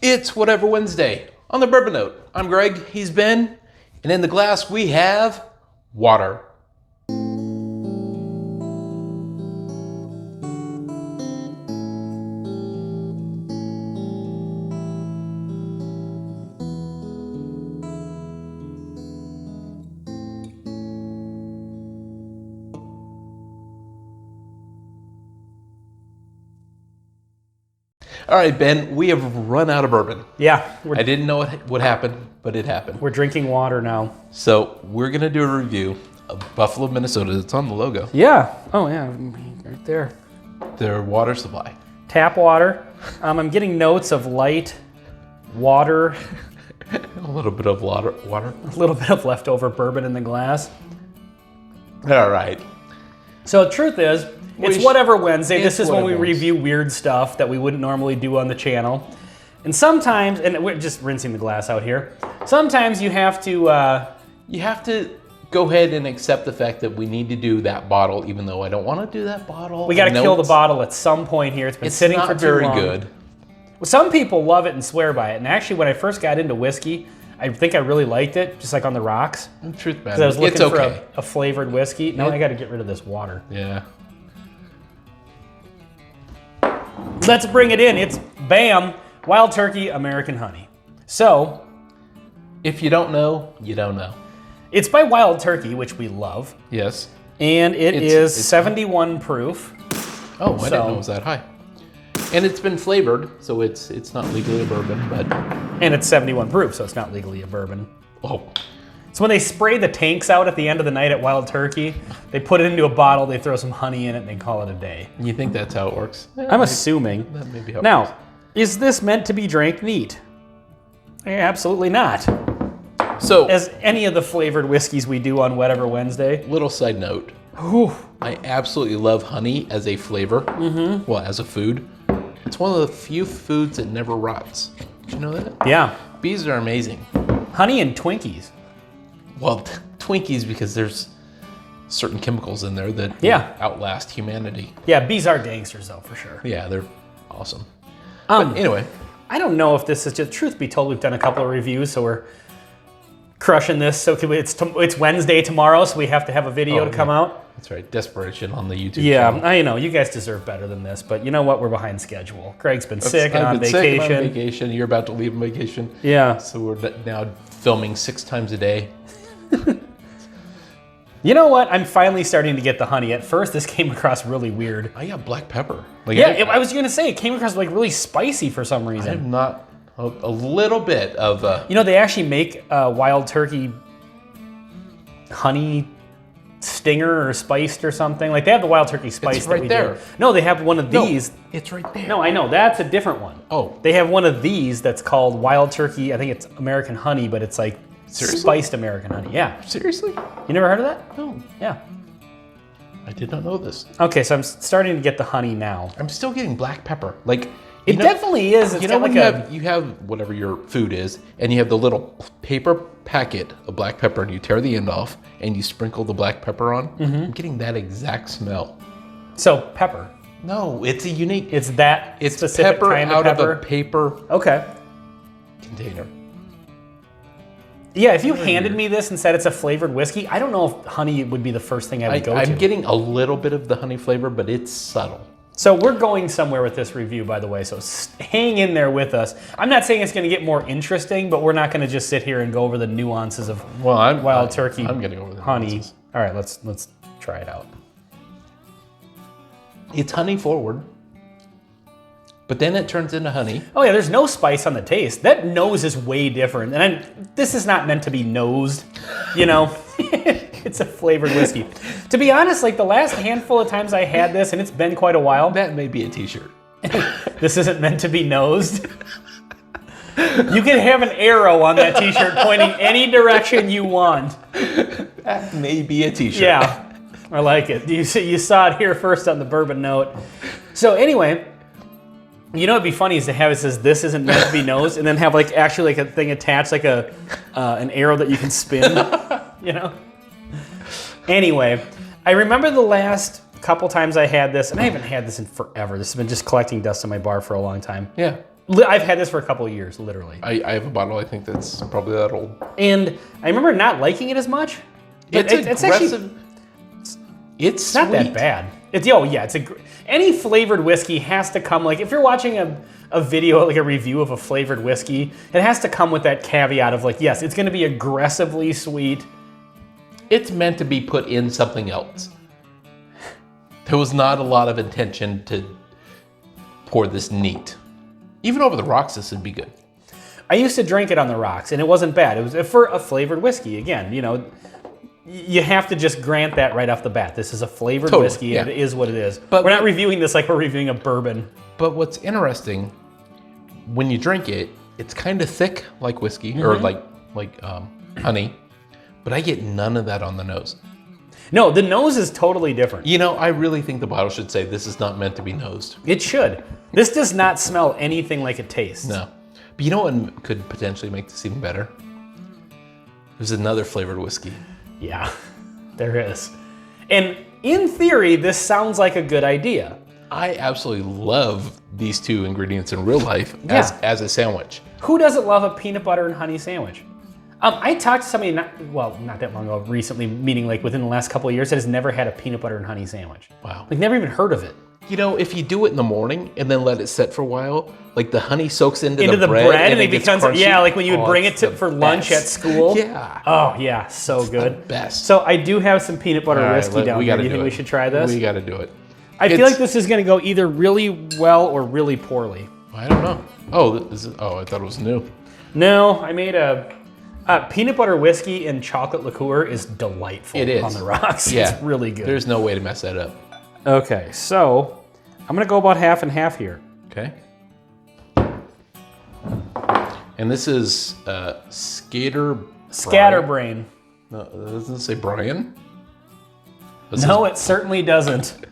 It's Whatever Wednesday on the Bourbon Note. I'm Greg, he's Ben, and in the glass we have water. All right, Ben, we have run out of bourbon. Yeah. I didn't know what would happen, but it happened. We're drinking water now. So we're going to do a review of Buffalo, Minnesota. It's on the logo. Yeah. Oh, yeah. Right there. Their water supply. Tap water. I'm getting notes of light water. A little bit of water. A little bit of leftover bourbon in the glass. All right. So the truth is, it's Whatever Wednesday. This is when we Wednesday. review weird stuff that we wouldn't normally do on the channel. And sometimes, and we're just rinsing the glass out here, sometimes you have to... You have to go ahead and accept the fact that we need to do that bottle, even though I don't want to do that bottle. we got to kill the bottle at some point here. It's been sitting for too long. It's not very good. Some people love it and swear by it. And actually, when I first got into whiskey, I think I really liked it, just like on the rocks. Truth matters. Because I was looking It's okay. for a flavored whiskey. Now I got to get rid of this water. Yeah. Let's bring it in. It's BAM, Wild Turkey American Honey. So, If you don't know, you don't know. it's by Wild Turkey, which we love. Yes. And it is 71 proof. Oh, I didn't know it was that high. And it's been flavored, so it's not legally a bourbon, but... And it's 71 proof, so it's not legally a bourbon. Oh. So when they spray the tanks out at the end of the night at Wild Turkey, they put it into a bottle, they throw some honey in it, and they call it a day. You think that's how it works? I'm assuming. That may be how it works. Now, is this meant to be drank neat? Absolutely not. So, As any of the flavored whiskeys we do on Whatever Wednesday. little side note. Whew. I absolutely love honey as a flavor. Mm-hmm. Well, as a food. It's one of the few foods that never rots. Did you know that? Yeah. Bees are amazing. Honey and Twinkies. Well, Twinkies, because there's certain chemicals in there that outlast humanity. Yeah, bees are gangsters though, for sure. Yeah, they're awesome. But anyway. I don't know if this is just, truth be told, we've done a couple of reviews, so we're crushing this. So it's Wednesday tomorrow, so we have to have a video to come out. That's right, desperation on the YouTube Yeah, channel. I know, you guys deserve better than this, but you know what, we're behind schedule. Greg's been sick and on I've been sick and vacation. on vacation. You're about to leave on vacation. Yeah. So we're now filming 6 times a day. You know what? I'm finally starting to get the honey. At first, this came across really weird. I got black pepper. Like Yeah, I was gonna say, it came across like really spicy for some reason. I'm not a little bit of You know, they actually make Wild Turkey honey stinger or spiced or something. Like they have the Wild Turkey spice It's that right we there. do. No, they have one of these. it's right there. No, I know, that's a different one. Oh. They have one of these that's called Wild Turkey. I think it's American honey, but it's like Seriously? spiced American honey. Yeah. Seriously? You never heard of that? No, Yeah. I did not know this. Okay, so I'm starting to get the honey now. I'm still getting black pepper. Like It definitely is. It's You know got when like you have whatever your food is, and you have the little paper packet of black pepper, and you tear the end off, and you sprinkle the black pepper on. Mm-hmm. I'm getting that exact smell. So pepper. No, it's a unique. It's that It's specific pepper kind out of pepper. of a paper Okay. container. Yeah, if you handed me this and said it's a flavored whiskey, I don't know if honey would be the first thing I would go to. I'm getting a little bit of the honey flavor, but it's subtle. So we're going somewhere with this review, by the way, so hang in there with us. I'm not saying it's going to get more interesting, but we're not going to just sit here and go over the nuances of Wild Turkey I'm getting over the honey. nuances. All right, let's try it out. It's honey forward, but then it turns into honey. Oh yeah, there's no spice on the taste. That nose is way different. And this is not meant to be nosed, you know? It's a flavored whiskey. To be honest, like the last handful of times I had this, and it's been quite a while. That may be a t-shirt. This isn't meant to be nosed. You can have an arrow on that t-shirt pointing any direction you want. That may be a t-shirt. Yeah, I like it. You saw it here first on the Bourbon Note. So anyway, you know what'd be funny is to have it says this isn't meant to be nosed, and then have like actually like a thing attached, like an arrow that you can spin. You know. Anyway, I remember the last couple times I had this, and I haven't had this in forever. This has been just collecting dust in my bar for a long time. Yeah. I've had this for a couple of years, literally. I have a bottle, I think that's probably that old. And I remember not liking it as much. But It's aggressive. It's not sweet. that bad. Any flavored whiskey has to come, like if you're watching a video, like a review of a flavored whiskey, it has to come with that caveat of like, yes, it's gonna be aggressively sweet. It's meant to be put in something else. There was not a lot of intention to pour this neat. Even over the rocks, this would be good. I used to drink it on the rocks, and it wasn't bad. It was for a flavored whiskey. Again, you have to just grant that right off the bat. This is a flavored whiskey, yeah. and it is what it is. But we're not reviewing this like we're reviewing a bourbon. But what's interesting, when you drink it, it's kind of thick like whiskey, or like honey, but I get none of that on the nose. No, the nose is totally different. I really think the bottle should say this is not meant to be nosed. It should. This does not smell anything like it tastes. No. But you know what could potentially make this even better? There's another flavored whiskey. Yeah, there is. And in theory, this sounds like a good idea. I absolutely love these two ingredients in real life as a sandwich. Who doesn't love a peanut butter and honey sandwich? I talked to somebody not that long ago, recently, meaning like within the last couple of years, that has never had a peanut butter and honey sandwich. Wow. Like never even heard of it. If you do it in the morning and then let it set for a while, like the honey soaks into the bread and it becomes crunchy. like when you would bring it for lunch at school. Yeah. Oh yeah, so good. Best. So I do have some peanut butter whiskey down here. Do you think we should try this? We got to do it. I feel like this is going to go either really well or really poorly. I don't know. Oh, I thought it was new. No, I made a peanut butter whiskey and chocolate liqueur is delightful. It is. On the rocks. Yeah. It's really good. There's no way to mess that up. Okay, so I'm gonna go about half and half here. Okay. And this is Scatterbrain. No, it doesn't say Brian. No, it certainly doesn't.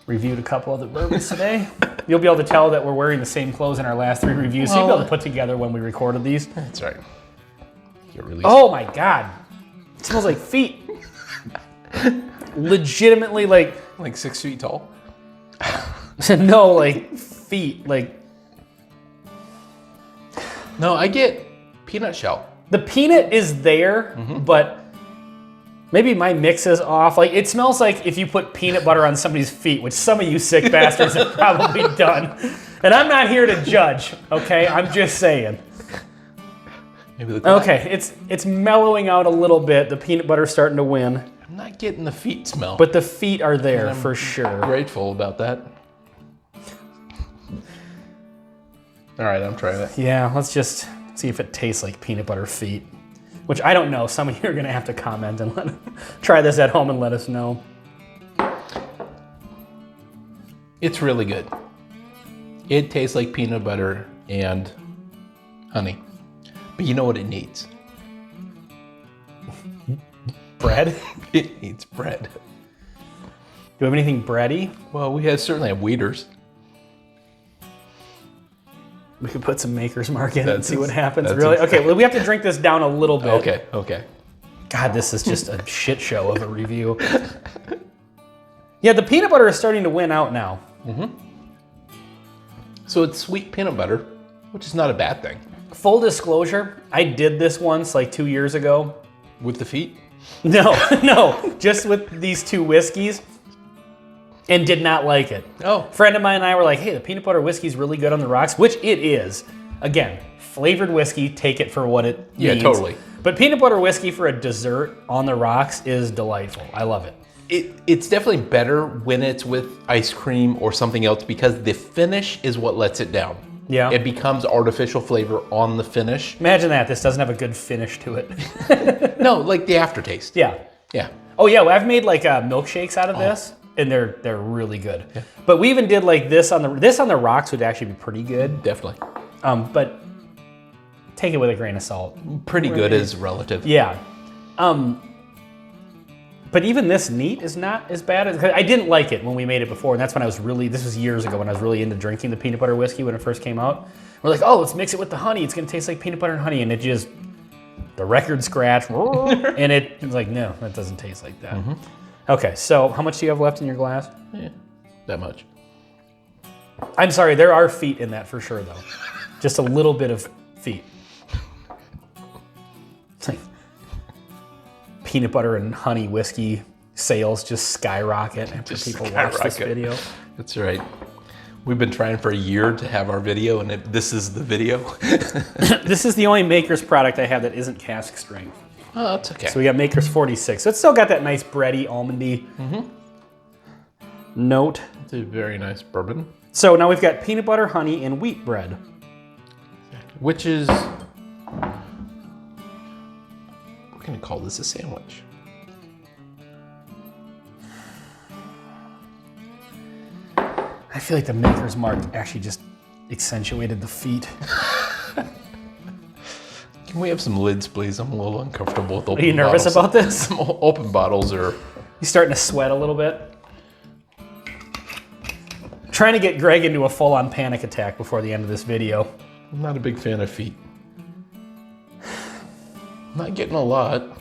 Reviewed a couple other bourbons today. You'll be able to tell that we're wearing the same clothes in our last 3 reviews. So you'll be able to put together when we recorded these. That's right. Oh my God. It smells like feet. Legitimately like 6 feet tall? No, like feet. No, I get peanut shell. The peanut is there, but maybe my mix is off. Like it smells like if you put peanut butter on somebody's feet, which some of you sick bastards have probably done. And I'm not here to judge, okay? I'm just saying. Okay, it's mellowing out a little bit. The peanut butter's starting to win. I'm not getting the feet smell. But the feet are there for sure. Grateful about that. All right, I'm trying it. Yeah, let's just see if it tastes like peanut butter feet. Which I don't know. Some of you are going to have to comment and try this at home and let us know. It's really good. It tastes like peanut butter and honey. But you know what it needs? Bread? It needs bread. Do we have anything bready? Well, we certainly have Weeders. We could put some Maker's Mark in and see what happens. Really? Okay, well, we have to drink this down a little bit. Okay. God, this is just a shit show of a review. Yeah, the peanut butter is starting to win out now. So it's sweet peanut butter, which is not a bad thing. Full disclosure, I did this once like 2 years ago. With the feet? No, just with these 2 whiskeys. And did not like it. Oh. A friend of mine and I were like, hey, the peanut butter whiskey is really good on the rocks, which it is. Again, flavored whiskey, take it for what it means. Yeah, totally. But peanut butter whiskey for a dessert on the rocks is delightful. I love it. It's definitely better when it's with ice cream or something else because the finish is what lets it down. Yeah. It becomes artificial flavor on the finish. Imagine that. This doesn't have a good finish to it. No, like the aftertaste. Yeah. Yeah. Oh yeah, well, I've made like milkshakes out of this. And they're really good. Yeah. But we even did like this on the rocks would actually be pretty good. Definitely. But take it with a grain of salt. Pretty good is relative. Yeah. But even this neat is not as bad as I didn't like it when we made it before, and that's when this was years ago when I was really into drinking the peanut butter whiskey when it first came out. We're like, oh, let's mix it with the honey. It's gonna taste like peanut butter and honey, and it just the record scratch, and it's like, no, that doesn't taste like that. Okay, so how much do you have left in your glass? Yeah, that much. I'm sorry, there are feet in that for sure, though. Just a little bit of feet. It's like peanut butter and honey whiskey sales just skyrocket after people watch this video. That's right. We've been trying for a year to have our video, and this is the video. This is the only Maker's product I have that isn't cask strength. Oh, that's okay. So we got Maker's 46. So it's still got that nice bready, almondy note. It's a very nice bourbon. So now we've got peanut butter, honey, and wheat bread. Which is, we're gonna call this a sandwich. I feel like the Maker's Mark actually just accentuated the feet. Can we have some lids, please? I'm a little uncomfortable with open bottles. Are you nervous about this? Open bottles are... You starting to sweat a little bit? Trying to get Greg into a full-on panic attack before the end of this video. I'm not a big fan of feet. I'm not getting a lot.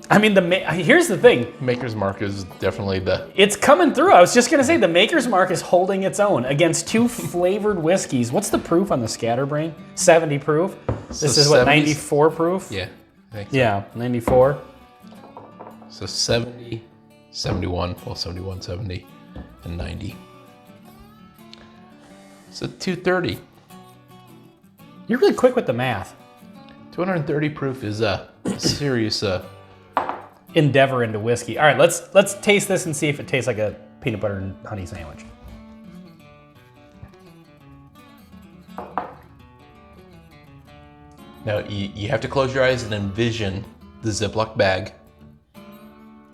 I mean, here's the thing. Maker's Mark is definitely the... It's coming through. I was just going to say, the Maker's Mark is holding its own against two flavored whiskeys. What's the proof on the Scatterbrain? 70 proof. This is what, 94 proof? Yeah, I think so. Yeah, 94. So 70, 71, well 71, 70, and 90. So 230. You're really quick with the math. 230 proof is a serious... endeavor into whiskey. All right, let's taste this and see if it tastes like a peanut butter and honey sandwich. Now, you have to close your eyes and envision the Ziploc bag,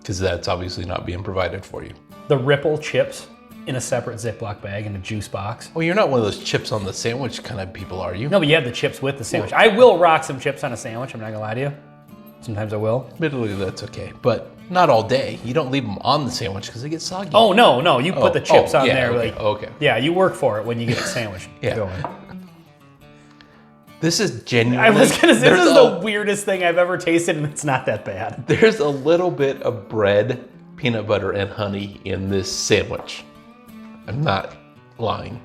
because that's obviously not being provided for you. The Ripple chips in a separate Ziploc bag in a juice box. Well, you're not one of those chips on the sandwich kind of people, are you? No, but you have the chips with the sandwich. I will rock some chips on a sandwich, I'm not gonna lie to you. Sometimes I will. Admittedly, that's okay, but not all day. You don't leave them on the sandwich because they get soggy. Oh, no, you put the chips on there. Okay, like, okay. Yeah, you work for it when you get a sandwich going. This is genuinely... I was gonna say, this is the weirdest thing I've ever tasted, and it's not that bad. There's a little bit of bread, peanut butter, and honey in this sandwich. I'm not lying.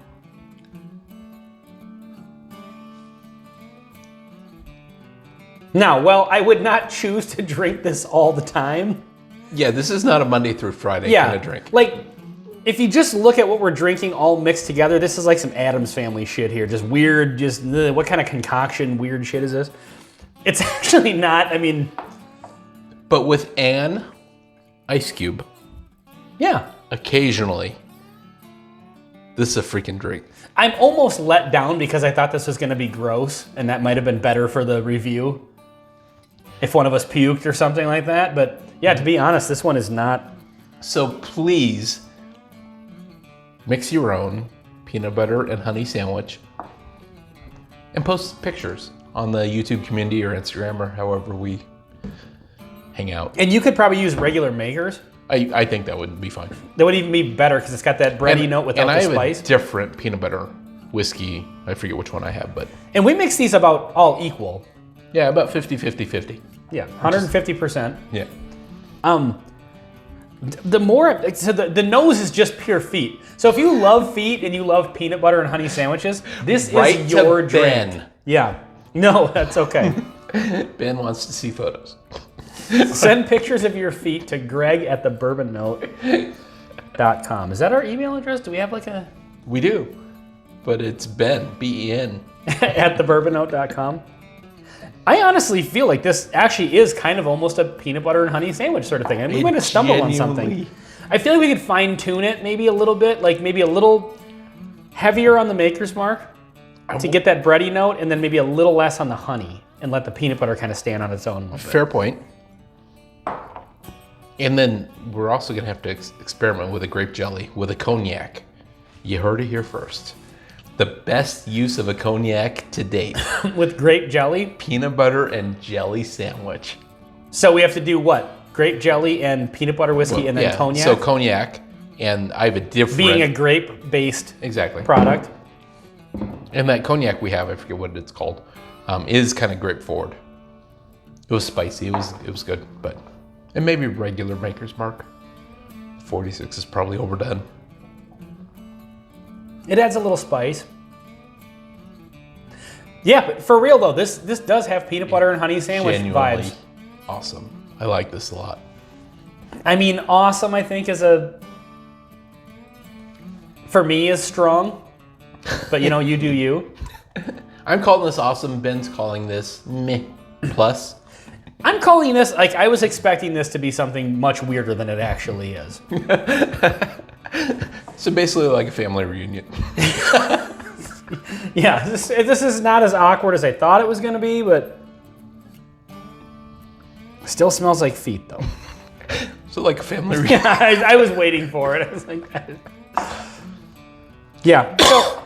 Now, well, I would not choose to drink this all the time. Yeah, this is not a Monday through Friday kind of drink. Like, if you just look at what we're drinking all mixed together, this is like some Addams Family shit here. Just weird, what kind of concoction weird shit is this? It's actually not, I mean... But with an ice cube, yeah, occasionally, this is a freaking drink. I'm almost let down because I thought this was gonna be gross, and that might have been better for the review if one of us puked or something like that. But yeah, to be honest, this one is not. So please mix your own peanut butter and honey sandwich and post pictures on the YouTube community or Instagram or however we hang out. And you could probably use regular Makers. I think that would be fine. That would even be better because it's got that bready note without the spice. And I have a different peanut butter whiskey. I forget which one I have, but... And we mix these about all equal. Yeah, about 50-50-50. Yeah, 150%. Yeah. The more, so the nose is just pure feet. So if you love feet and you love peanut butter and honey sandwiches, this is your drink. Ben. Yeah. No, that's okay. Ben wants to see photos. Send pictures of your feet to greg@thebourbonnote.com. Is that our email address? Do we have like a... We do, but it's Ben, B-E-N. at thebourbonnote.com. I honestly feel like this actually is kind of almost a peanut butter and honey sandwich sort of thing. And we might have stumbled on something. I feel like we could fine tune it maybe a little bit, like maybe a little heavier on the Maker's Mark to get that bready note, and then maybe a little less on the honey and let the peanut butter kind of stand on its own a little bit. Fair point. And then we're also gonna have to experiment with a grape jelly with a cognac. You heard it here first. The best use of a cognac to date. With grape jelly? Peanut butter and jelly sandwich. So we have to do what? Grape jelly and peanut butter whiskey and then cognac? So cognac, and I have a different... Being a grape-based product. And that cognac we have, I forget what it's called, is kind of grape forward. It was spicy, it was good, but... And maybe regular Maker's Mark. 46 is probably overdone. It adds a little spice. Yeah, but for real though, this does have peanut butter and honey sandwich Genuinely vibes. awesome. I like this a lot. I mean, awesome, I think, for me, is strong. But you know, you do you. I'm calling this awesome. Ben's calling this meh plus. I'm calling this, like, I was expecting this to be something much weirder than it actually is. So basically like a family reunion. Yeah, this is not as awkward as I thought it was going to be, but still smells like feet, though. So like a family reunion. Yeah, I was waiting for it. I was like, yeah. So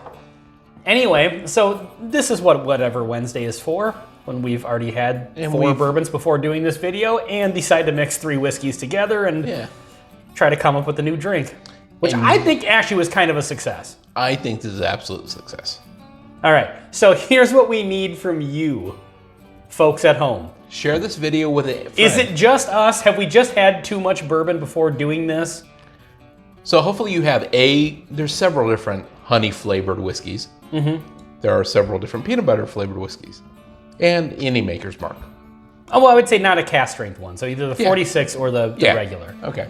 anyway, so this is what Whatever Wednesday is for, when we've already had four bourbons before doing this video and decide to mix 3 whiskeys together and try to come up with a new drink, which I think actually was kind of a success. I think this is an absolute success. All right, so here's what we need from you, folks at home. Share this video with a friend. Is it just us? Have we just had too much bourbon before doing this? So hopefully you have there's several different honey flavored whiskeys. Mm-hmm. There are several different peanut butter flavored whiskeys. And any maker's mark. Oh, well, I would say not a cast strength one. So either the 46 or the regular. Okay.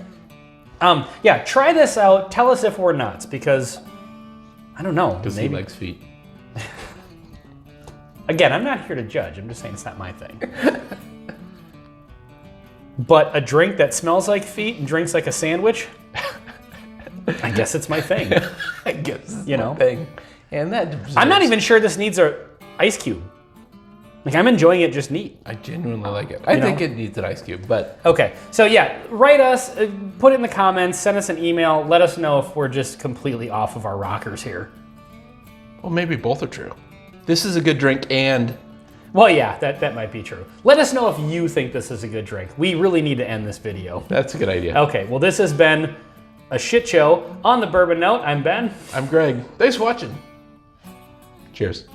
Yeah, try this out. Tell us if we're nuts, because I don't know. Because he likes feet. Again, I'm not here to judge. I'm just saying it's not my thing. But a drink that smells like feet and drinks like a sandwich, I guess it's my thing. I guess it's my thing. And that I'm not even sure this needs an ice cube. Like, I'm enjoying it just neat. I genuinely like it. I think it needs an ice cube, but... Okay, so yeah, write us, put it in the comments, send us an email, let us know if we're just completely off of our rockers here. Well, maybe both are true. This is a good drink and... Well, yeah, that might be true. Let us know if you think this is a good drink. We really need to end this video. That's a good idea. Okay, well, this has been a shit show on the Bourbon Note. I'm Ben. I'm Greg. Thanks for watching. Cheers.